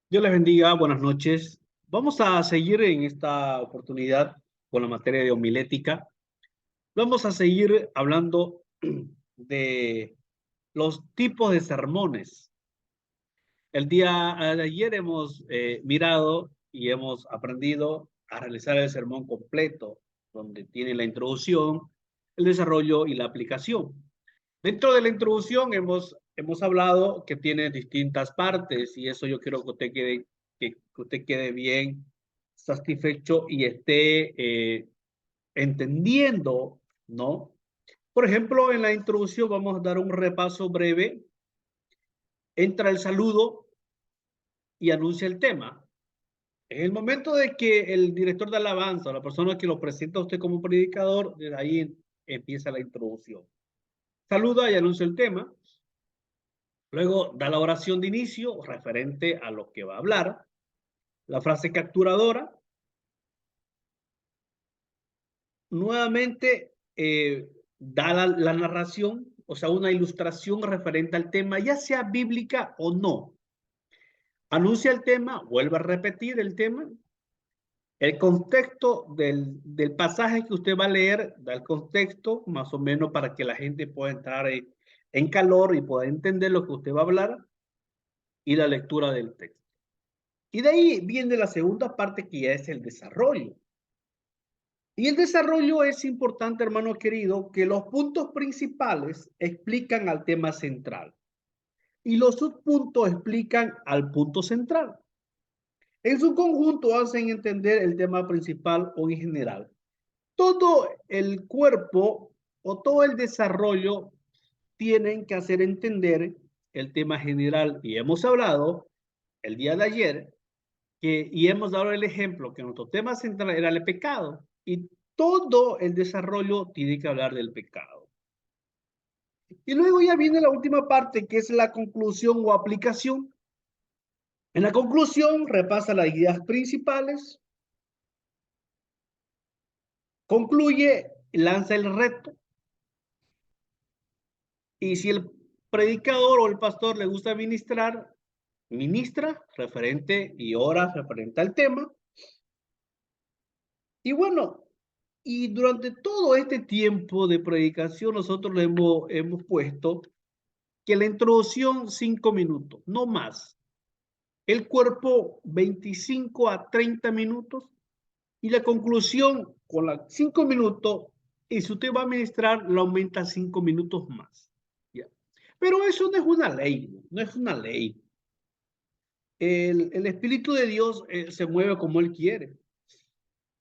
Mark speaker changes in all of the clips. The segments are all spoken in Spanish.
Speaker 1: Dios les bendiga, buenas noches. Vamos a seguir en esta oportunidad con la materia de homilética. Vamos a seguir hablando de los tipos de sermones. El día de ayer hemos mirado y hemos aprendido a realizar el sermón completo, donde tiene la introducción, el desarrollo y la aplicación. Dentro de la introducción hemos hablado que tiene distintas partes y eso yo quiero que usted quede bien satisfecho y esté entendiendo, ¿no? Por ejemplo, en la introducción vamos a dar un repaso breve. Entra el saludo y anuncia el tema. En el momento de que el director de alabanza o la persona que lo presenta a usted como predicador, desde ahí empieza la introducción. Saluda y anuncia el tema. Luego da la oración de inicio referente a lo que va a hablar, la frase capturadora, nuevamente da la narración, o sea, una ilustración referente al tema, ya sea bíblica o no. Anuncia el tema, vuelve a repetir el tema, el contexto del pasaje que usted va a leer, da el contexto más o menos para que la gente pueda entrar en calor y pueda entender lo que usted va a hablar y la lectura del texto. Y de ahí viene la segunda parte que ya es el desarrollo. Y el desarrollo es importante, hermano querido, que los puntos principales explican al tema central y los subpuntos explican al punto central. En su conjunto hacen entender el tema principal o en general. Todo el cuerpo o todo el desarrollo tienen que hacer entender el tema general. Y hemos hablado el día de ayer y hemos dado el ejemplo que nuestro tema central era el pecado y todo el desarrollo tiene que hablar del pecado. Y luego ya viene la última parte que es la conclusión o aplicación. En la conclusión repasa las ideas principales, concluye, lanza el reto y si el predicador o el pastor le gusta ministrar, ministra referente y ora referente al tema. Y bueno, y durante todo este tiempo de predicación nosotros le hemos puesto que la introducción 5 minutos, no más. El cuerpo 25 a 30 minutos y la conclusión con los 5 minutos y si usted va a ministrar lo aumenta 5 minutos más. ¿Ya? Pero eso no es una ley, no es una ley. El Espíritu de Dios se mueve como Él quiere.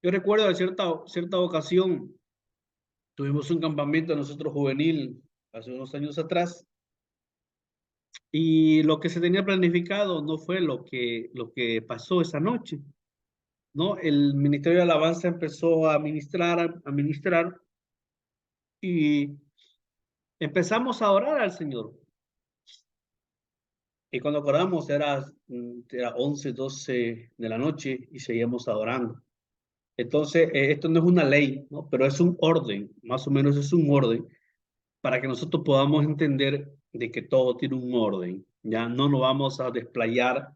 Speaker 1: Yo recuerdo de cierta ocasión tuvimos un campamento nosotros juvenil hace unos años atrás y lo que se tenía planificado no fue lo que pasó esa noche, ¿no? El Ministerio de Alabanza empezó a ministrar y empezamos a orar al Señor. Y cuando oramos era 11, 12 de la noche y seguíamos adorando. Entonces, esto no es una ley, ¿no? Pero es un orden, más o menos es un orden para que nosotros podamos entender de que todo tiene un orden. Ya no nos vamos a desplayar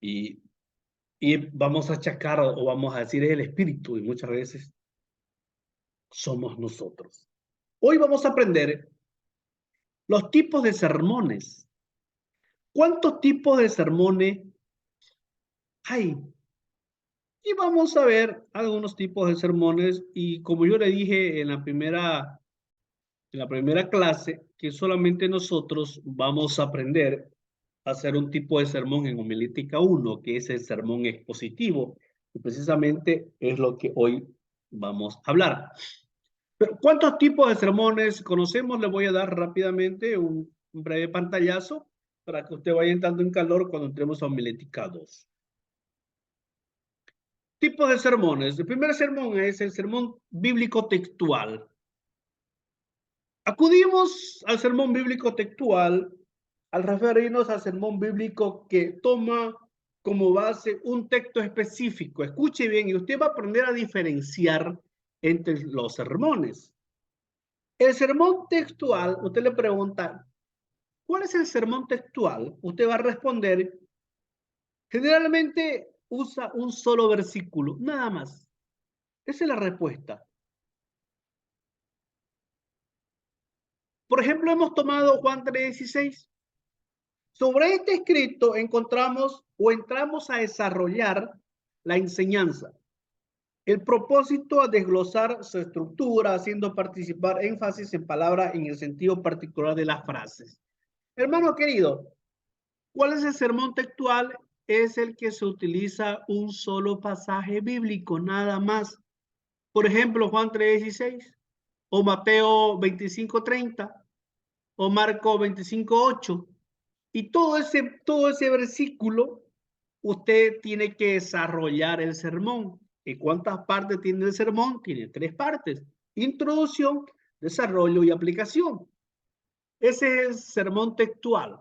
Speaker 1: y, y vamos a achacar o vamos a decir es el espíritu y muchas veces somos nosotros. Hoy vamos a aprender los tipos de sermones. ¿Cuántos tipos de sermones hay? Y vamos a ver algunos tipos de sermones y como yo le dije en la primera clase, que solamente nosotros vamos a aprender a hacer un tipo de sermón en homilítica 1, que es el sermón expositivo, y precisamente es lo que hoy vamos a hablar. Pero, ¿cuántos tipos de sermones conocemos? Le voy a dar rápidamente un breve pantallazo para que usted vaya entrando en calor cuando entremos a homilética 2. Tipos de sermones. El primer sermón es el sermón bíblico textual. Acudimos al sermón bíblico textual al referirnos al sermón bíblico que toma como base un texto específico. Escuche bien y usted va a aprender a diferenciar entre los sermones. El sermón textual, usted le pregunta, ¿cuál es el sermón textual? Usted va a responder Generalmente usa un solo versículo, nada más. Esa es la respuesta. Por ejemplo, hemos tomado Juan 3:16. Sobre este escrito encontramos o entramos a desarrollar la enseñanza. El propósito a desglosar su estructura, haciendo participar énfasis en palabras en el sentido particular de las frases. Hermano querido, ¿cuál es el sermón textual? Es el que se utiliza un solo pasaje bíblico, nada más. Por ejemplo, Juan 3:16, o Mateo 25:30, o Marco 25:8. Y todo ese versículo, usted tiene que desarrollar el sermón. ¿Y cuántas partes tiene el sermón? Tiene 3 partes. Introducción, desarrollo y aplicación. Ese es el sermón textual.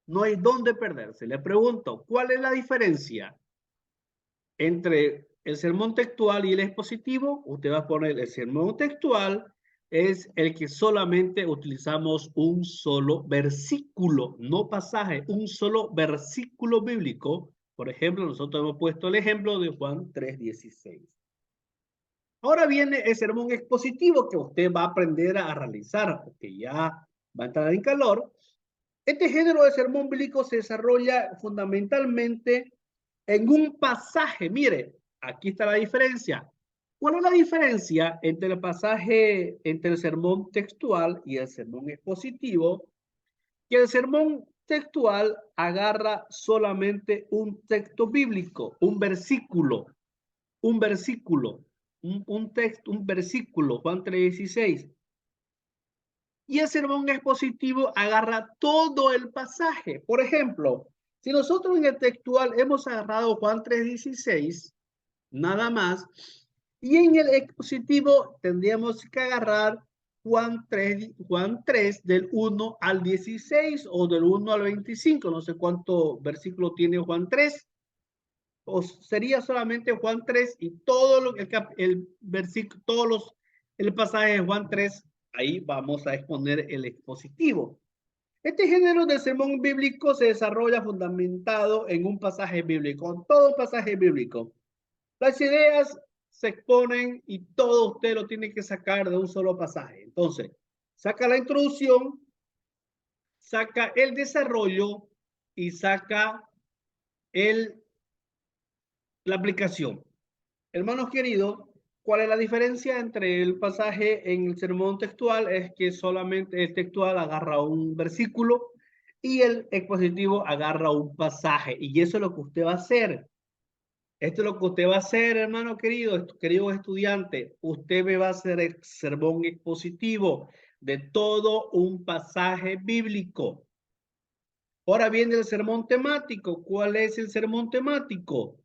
Speaker 1: No hay dónde perderse. Le pregunto, ¿cuál es la diferencia entre el sermón textual y el expositivo? Usted va a poner el sermón textual es el que solamente utilizamos un solo versículo, no pasaje, un solo versículo bíblico. Por ejemplo, nosotros hemos puesto el ejemplo de Juan 3:16. Ahora viene el sermón expositivo que usted va a aprender a realizar, porque ya va a entrar en calor. Este género de sermón bíblico se desarrolla fundamentalmente en un pasaje. Mire, aquí está la diferencia. ¿Cuál es la diferencia entre el pasaje, entre el sermón textual y el sermón expositivo? Que el sermón textual agarra solamente un texto bíblico, un versículo, un texto, un versículo, Juan 3:16. Y el sermón expositivo agarra todo el pasaje. Por ejemplo, si nosotros en el textual hemos agarrado Juan 3:16, nada más, y en el expositivo tendríamos que agarrar Juan 3 del 1 al 16 o del 1 al 25, no sé cuánto versículo tiene Juan 3, o sería solamente Juan 3 y todo lo, el versículo, el pasaje de Juan 3, ahí vamos a exponer el expositivo. Este género de sermón bíblico se desarrolla fundamentado en un pasaje bíblico, todo un pasaje bíblico. Las ideas se exponen y todo usted lo tiene que sacar de un solo pasaje. Entonces, saca la introducción, saca el desarrollo y saca la aplicación. Hermanos queridos, ¿cuál es la diferencia entre el pasaje en el sermón textual? Es que solamente el textual agarra un versículo y el expositivo agarra un pasaje. Y eso es lo que usted va a hacer. Esto es lo que usted va a hacer, hermano querido, querido estudiante. Usted me va a hacer el sermón expositivo de todo un pasaje bíblico. Ahora viene el sermón temático. ¿Cuál es el sermón temático?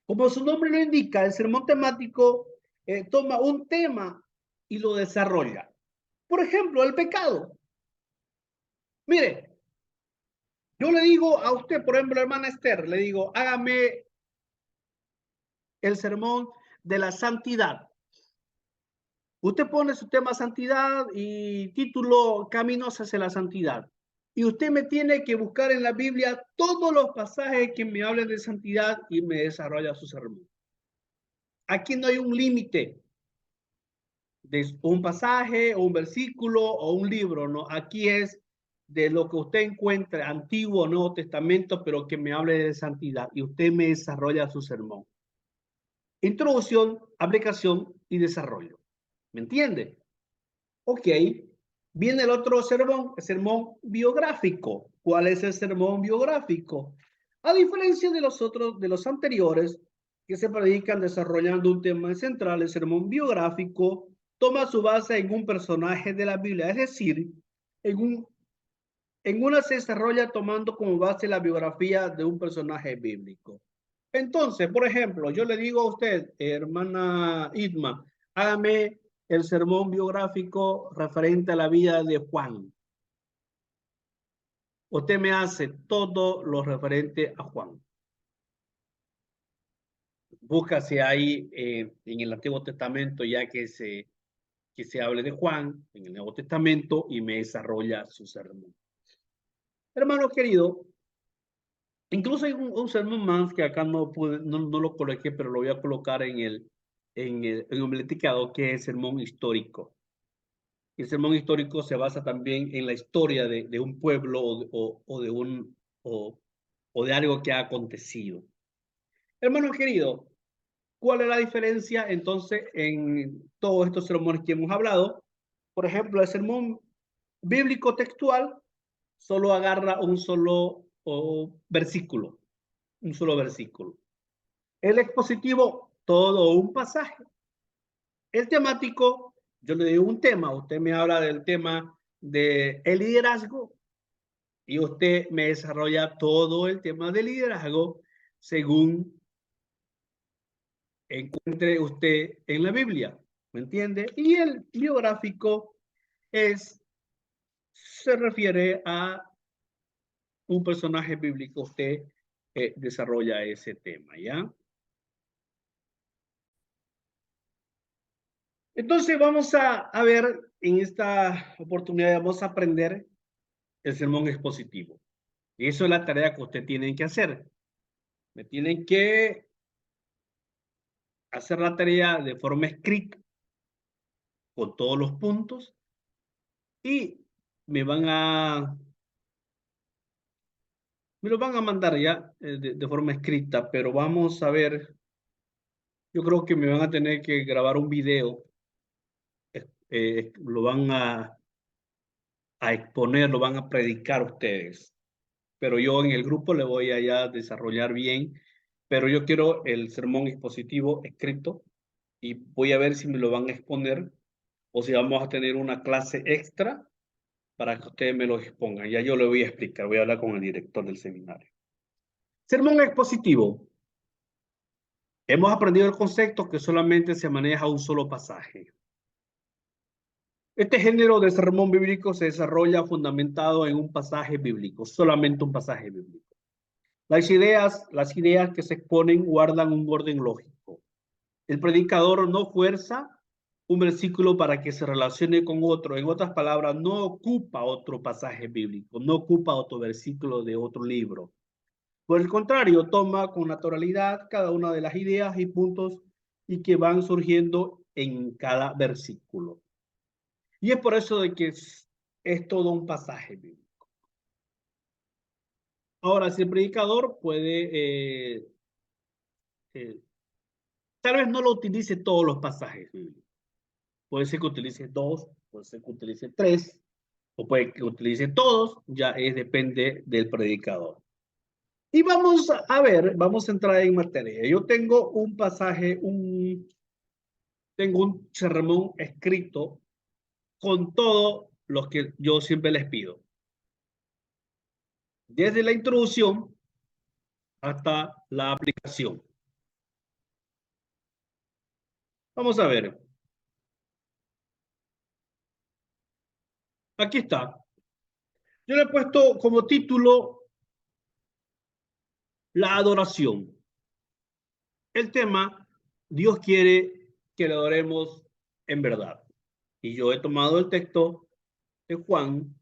Speaker 1: Como su nombre lo indica, el sermón temático toma un tema y lo desarrolla. Por ejemplo, el pecado. Mire, yo le digo a usted, por ejemplo, hermana Esther, le digo, hágame el sermón de la santidad. Usted pone su tema santidad y título Caminos hacia la santidad. Y usted me tiene que buscar en la Biblia todos los pasajes que me hablen de santidad y me desarrolla su sermón. Aquí no hay un límite de un pasaje o un versículo o un libro, ¿no? Aquí es de lo que usted encuentre, Antiguo o Nuevo Testamento, pero que me hable de santidad y usted me desarrolla su sermón. Introducción, aplicación y desarrollo. ¿Me entiende? Ok. Viene el otro sermón, el sermón biográfico. ¿Cuál es el sermón biográfico? A diferencia de los otros, de los anteriores, que se predican desarrollando un tema central, el sermón biográfico toma su base en un personaje de la Biblia, es decir, en una se desarrolla tomando como base la biografía de un personaje bíblico. Entonces, por ejemplo, yo le digo a usted, hermana Idma, hágame el sermón biográfico referente a la vida de Juan. Usted me hace todo lo referente a Juan. Búscase ahí en el Antiguo Testamento ya que se hable de Juan en el Nuevo Testamento y me desarrolla su sermón. Hermano querido, Incluso hay un sermón más que acá no pude, no lo coloqué, pero lo voy a colocar en el homileticado, que es el sermón histórico. El sermón histórico se basa también en la historia de un pueblo o de algo que ha acontecido. Hermano querido, ¿cuál es la diferencia entonces en todos estos sermones que hemos hablado? Por ejemplo, el sermón bíblico textual solo agarra un solo versículo, un solo versículo. El expositivo, todo un pasaje. El temático, yo le digo un tema, usted me habla del tema del liderazgo y usted me desarrolla todo el tema del liderazgo según encuentre usted en la Biblia, ¿me entiende? Y el biográfico se refiere a un personaje bíblico, usted desarrolla ese tema, ¿ya? Entonces vamos a ver en esta oportunidad, vamos a aprender el sermón expositivo. Y eso es la tarea que usted tiene que hacer. Me tienen que hacer la tarea de forma escrita, con todos los puntos, y me van a, me lo van a mandar ya de forma escrita, pero vamos a ver, yo creo que me van a tener que grabar un video, lo van a exponer, lo van a predicar ustedes, pero yo en el grupo le voy a ya desarrollar bien, pero yo quiero el sermón expositivo escrito y voy a ver si me lo van a exponer o si vamos a tener una clase extra para que ustedes me lo expongan. Ya yo le voy a explicar, voy a hablar con el director del seminario. Sermón expositivo. Hemos aprendido el concepto que solamente se maneja un solo pasaje. Este género de sermón bíblico se desarrolla fundamentado en un pasaje bíblico, solamente un pasaje bíblico. Las ideas que se exponen guardan un orden lógico. El predicador no fuerza un versículo para que se relacione con otro. En otras palabras, no ocupa otro pasaje bíblico, no ocupa otro versículo de otro libro. Por el contrario, toma con naturalidad cada una de las ideas y puntos y que van surgiendo en cada versículo. Y es por eso de que es todo un pasaje bíblico. Ahora, si el predicador puede, eh, tal vez no lo utilice todos los pasajes bíblicos. Puede ser que utilice dos, puede ser que utilice tres, o puede que utilice todos, ya depende del predicador. Y vamos a ver, vamos a entrar en materia. Yo tengo un pasaje, tengo un sermón escrito con todo lo que yo siempre les pido. Desde la introducción hasta la aplicación. Vamos a ver. Aquí está. Yo le he puesto como título la adoración. El tema, Dios quiere que le adoremos en verdad. Y yo he tomado el texto de Juan,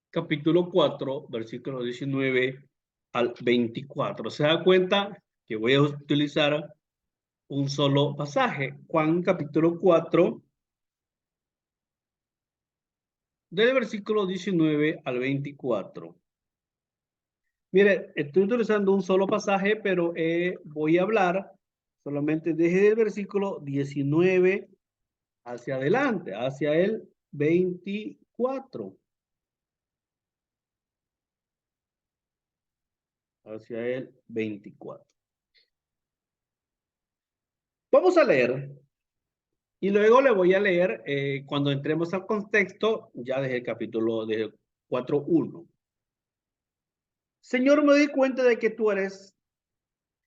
Speaker 1: capítulo 4, versículo 19 al 24. ¿Se da cuenta que voy a utilizar un solo pasaje? Juan, capítulo 4, del versículo 19 al 24. Mire, estoy utilizando un solo pasaje, pero voy a hablar solamente desde el versículo 19 hacia adelante, hacia el 24. Hacia el 24. Vamos a leer y luego le voy a leer cuando entremos al contexto, ya desde el capítulo de 4:1. Señor, me doy cuenta de que tú eres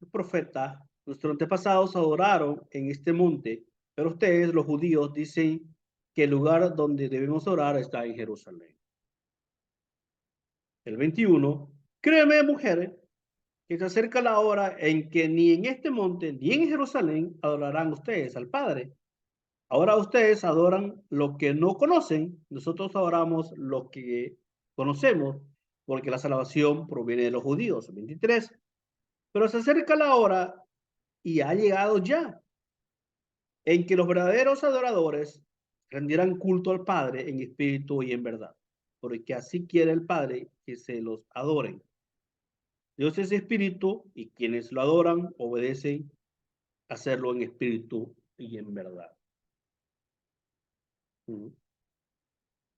Speaker 1: el profeta. Nuestros antepasados adoraron en este monte, pero ustedes, los judíos, dicen que el lugar donde debemos orar está en Jerusalén. El 21. Créeme, mujer, que se acerca la hora en que ni en este monte ni en Jerusalén adorarán ustedes al Padre. Ahora ustedes adoran lo que no conocen, nosotros adoramos lo que conocemos, porque la salvación proviene de los judíos. 23. Pero se acerca la hora y ha llegado ya en que los verdaderos adoradores rendirán culto al Padre en espíritu y en verdad, porque así quiere el Padre que se los adoren. Dios es espíritu y quienes lo adoran obedecen hacerlo en espíritu y en verdad.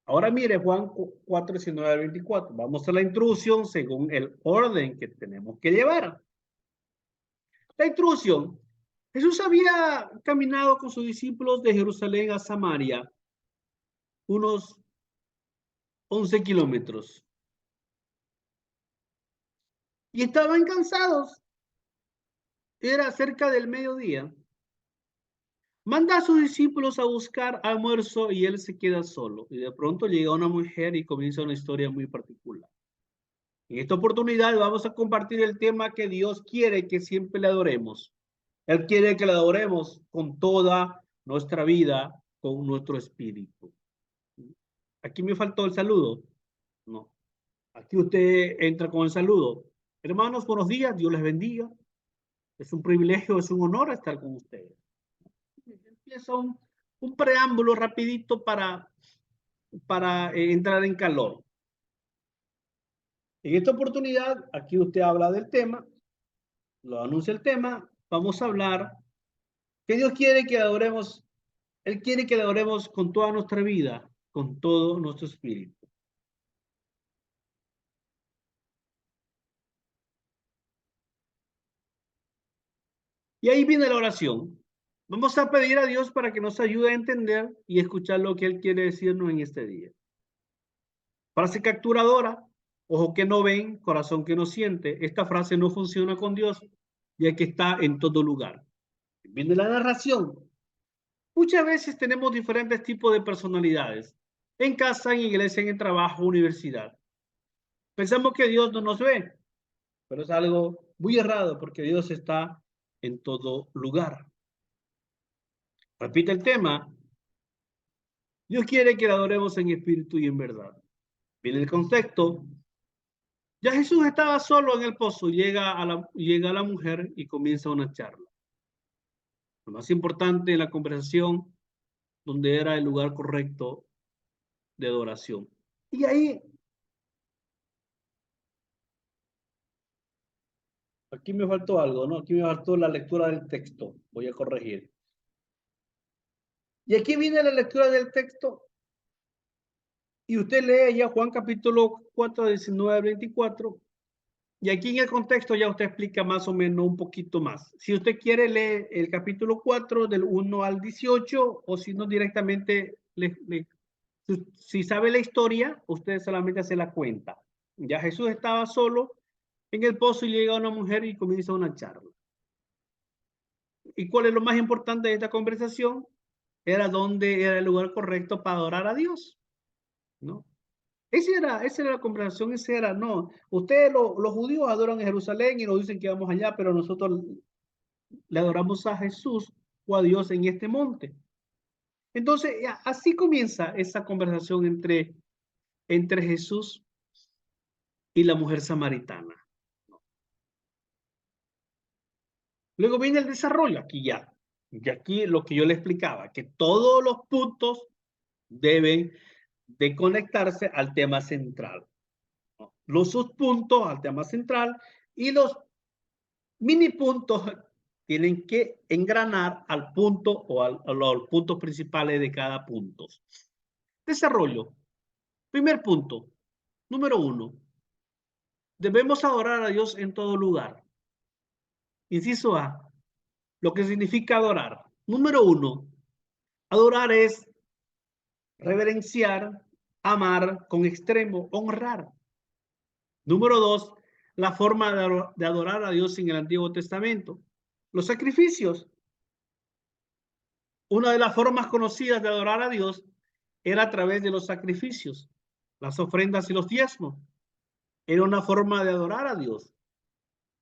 Speaker 1: Ahora mire Juan 4, 19 al 24. Vamos a la introducción según el orden que tenemos que llevar. La introducción. Jesús había caminado con sus discípulos de Jerusalén a Samaria unos 11 kilómetros y estaban cansados. Era cerca del mediodía. Manda a sus discípulos a buscar almuerzo y él se queda solo. Y de pronto llega una mujer y comienza una historia muy particular. En esta oportunidad vamos a compartir el tema que Dios quiere que siempre le adoremos. Él quiere que le adoremos con toda nuestra vida, con nuestro espíritu. Aquí me faltó el saludo. No. Aquí usted entra con el saludo. Hermanos, buenos días. Dios les bendiga. Es un privilegio, es un honor estar con ustedes. Empieza un preámbulo rapidito para entrar en calor. En esta oportunidad, aquí usted habla del tema, lo anuncia el tema, vamos a hablar que Dios quiere que adoremos, Él quiere que le adoremos con toda nuestra vida, con todo nuestro espíritu. Y ahí viene la oración. Vamos a pedir a Dios para que nos ayude a entender y escuchar lo que Él quiere decirnos en este día. Frase capturadora, ojo que no ven, corazón que no siente. Esta frase no funciona con Dios, ya que está en todo lugar. Viene la narración. Muchas veces tenemos diferentes tipos de personalidades. En casa, en iglesia, en el trabajo, universidad. Pensamos que Dios no nos ve, pero es algo muy errado porque Dios está en todo lugar. Repite el tema. Dios quiere que le adoremos en espíritu y en verdad. Viene el contexto. Ya Jesús estaba solo en el pozo, llega a la mujer y comienza una charla. Lo más importante en la conversación, donde era el lugar correcto de adoración. Y ahí, aquí me faltó algo, ¿no? Aquí me faltó la lectura del texto. Voy a corregir. Y aquí viene la lectura del texto. Y usted lee ya Juan capítulo 4, 19 al 24. Y aquí en el contexto ya usted explica más o menos un poquito más. Si usted quiere leer el capítulo 4 del 1 al 18 o si no directamente, si sabe la historia, usted solamente hace la cuenta. Ya Jesús estaba solo en el pozo y llega una mujer y comienza una charla. ¿Y cuál es lo más importante de esta conversación? Era dónde era el lugar correcto para adorar a Dios, ¿no? Esa era la conversación, no. Ustedes, los judíos, adoran en Jerusalén y nos dicen que vamos allá, pero nosotros le adoramos a Jesús o a Dios en este monte. Entonces, así comienza esa conversación entre Jesús y la mujer samaritana. Luego viene el desarrollo, aquí ya. Y aquí lo que yo le explicaba, que todos los puntos deben de conectarse al tema central, ¿no? Los subpuntos al tema central y los mini puntos tienen que engranar al punto o a los puntos principales de cada punto. Desarrollo. Primer punto. Número 1. Debemos adorar a Dios en todo lugar. Inciso A. Lo que significa adorar. Número 1. Adorar es reverenciar, amar con extremo, honrar. Número 2, la forma de adorar a Dios en el Antiguo Testamento. Los sacrificios. Una de las formas conocidas de adorar a Dios era a través de los sacrificios, las ofrendas y los diezmos. Era una forma de adorar a Dios,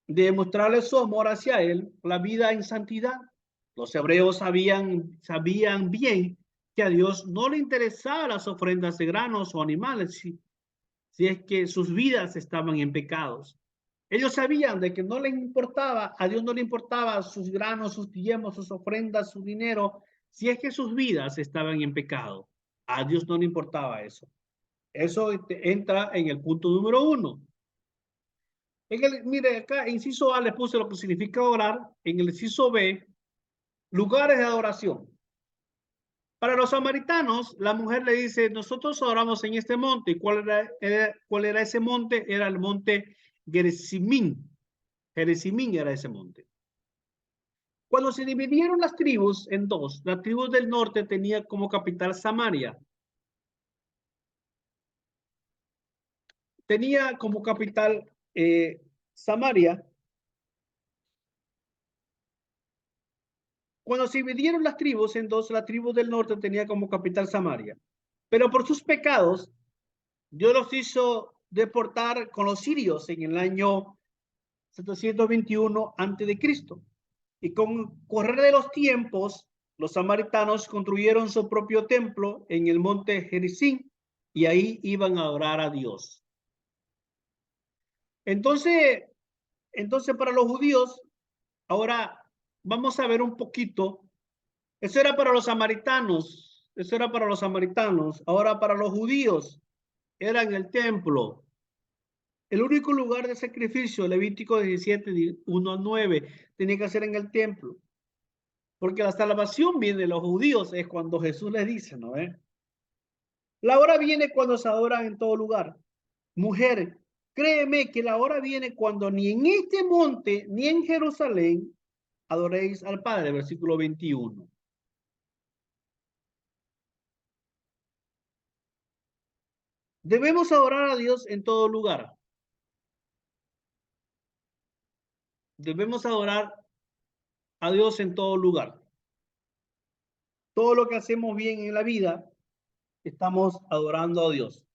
Speaker 1: de mostrarle su amor hacia Él, la vida en santidad. Los hebreos sabían bien que a Dios no le interesaban las ofrendas de granos o animales, si es que sus vidas estaban en pecados. Ellos sabían de que no les importaba, a Dios no le importaba sus granos, sus diezmos, sus ofrendas, su dinero, si es que sus vidas estaban en pecado. A Dios no le importaba eso. Eso entra en el punto número 1. Mire, acá, inciso A, le puse lo que significa orar. En el inciso B, lugares de adoración. Para los samaritanos, la mujer le dice, nosotros oramos en este monte. ¿Y cuál era ese monte? Era el monte Gerizimín. Gerizimín era ese monte. Cuando se dividieron las tribus en dos, la tribu del norte tenía como capital Samaria. Tenía como capital Samaria. Cuando se dividieron las tribus en dos, la tribu del norte tenía como capital Samaria. Pero por sus pecados, Dios los hizo deportar con los sirios en el año 721 a.C. Y con correr de los tiempos, los samaritanos construyeron su propio templo en el monte Gerizim y ahí iban a adorar a Dios. Entonces para los judíos, ahora vamos a ver un poquito. Eso era para los samaritanos. Eso era para los samaritanos. Ahora para los judíos era en el templo. El único lugar de sacrificio, Levítico 17, 1 a 9, tenía que ser en el templo. Porque la salvación viene de los judíos, es cuando Jesús les dice, ¿no? La hora viene cuando se adora en todo lugar. Mujer, créeme que la hora viene cuando ni en este monte, ni en Jerusalén, adoréis al Padre, versículo 21. Debemos adorar a Dios en todo lugar. Debemos adorar a Dios en todo lugar. Todo lo que hacemos bien en la vida, estamos adorando a Dios.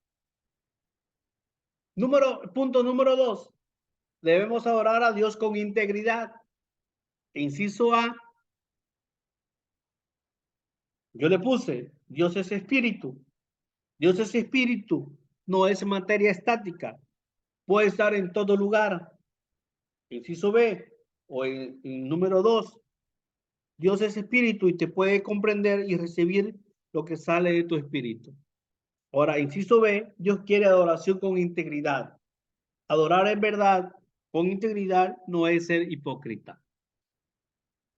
Speaker 1: Punto número 2. Debemos adorar a Dios con integridad. Inciso A, yo le puse, Dios es espíritu. Dios es espíritu, no es materia estática. Puede estar en todo lugar. Inciso B, o en número 2, Dios es espíritu y te puede comprender y recibir lo que sale de tu espíritu. Ahora, inciso B, Dios quiere adoración con integridad. Adorar en verdad, con integridad, no es ser hipócrita.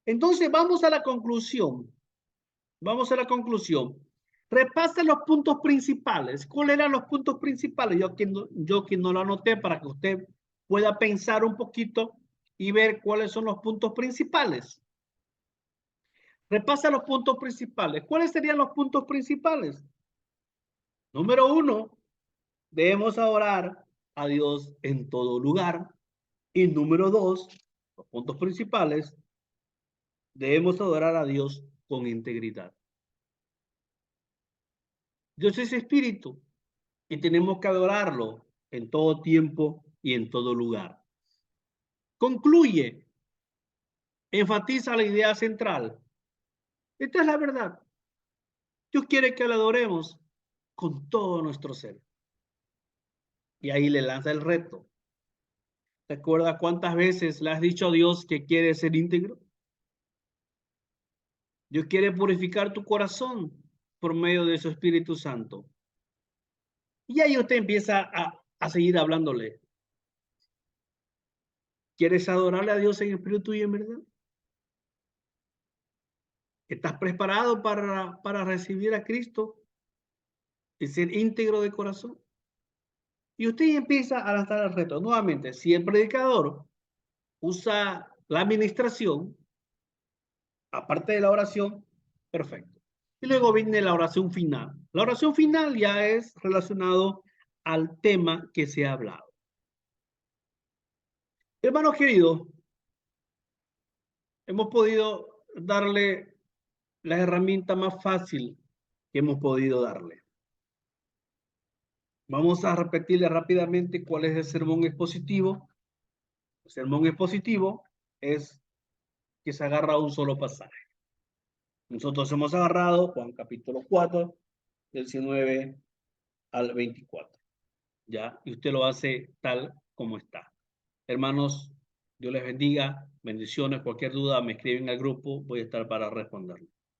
Speaker 1: Entonces, vamos a la conclusión. Vamos a la conclusión. Repasa los puntos principales. ¿Cuáles eran los puntos principales? Yo que no lo anoté para que usted pueda pensar un poquito y ver cuáles son los puntos principales. Repasa los puntos principales. ¿Cuáles serían los puntos principales? Número 1, debemos adorar a Dios en todo lugar. Y número 2, los puntos principales, debemos adorar a Dios con integridad. Dios es espíritu y tenemos que adorarlo en todo tiempo y en todo lugar. Concluye, enfatiza la idea central. Esta es la verdad. Dios quiere que le adoremos con todo nuestro ser. Y ahí le lanza el reto. ¿Recuerda cuántas veces le has dicho a Dios que quiere ser íntegro? Dios quiere purificar tu corazón por medio de su Espíritu Santo. Y ahí usted empieza a seguir hablándole. ¿Quieres adorarle a Dios en espíritu y en verdad? ¿Estás preparado para recibir a Cristo y ser íntegro de corazón? Y usted empieza a lanzar el reto. Nuevamente, si el predicador usa la administración, aparte de la oración, perfecto. Y luego viene la oración final. La oración final ya es relacionado al tema que se ha hablado. Hermanos queridos, hemos podido darle la herramienta más fácil que hemos podido darle. Vamos a repetirle rápidamente cuál es el sermón expositivo. El sermón expositivo es que se agarra a un solo pasaje. Nosotros hemos agarrado Juan capítulo 4, del 19 al 24. ¿ya? Y usted lo hace tal como está. Hermanos, Dios les bendiga, bendiciones, cualquier duda me escriben al grupo, voy a estar para responderlo.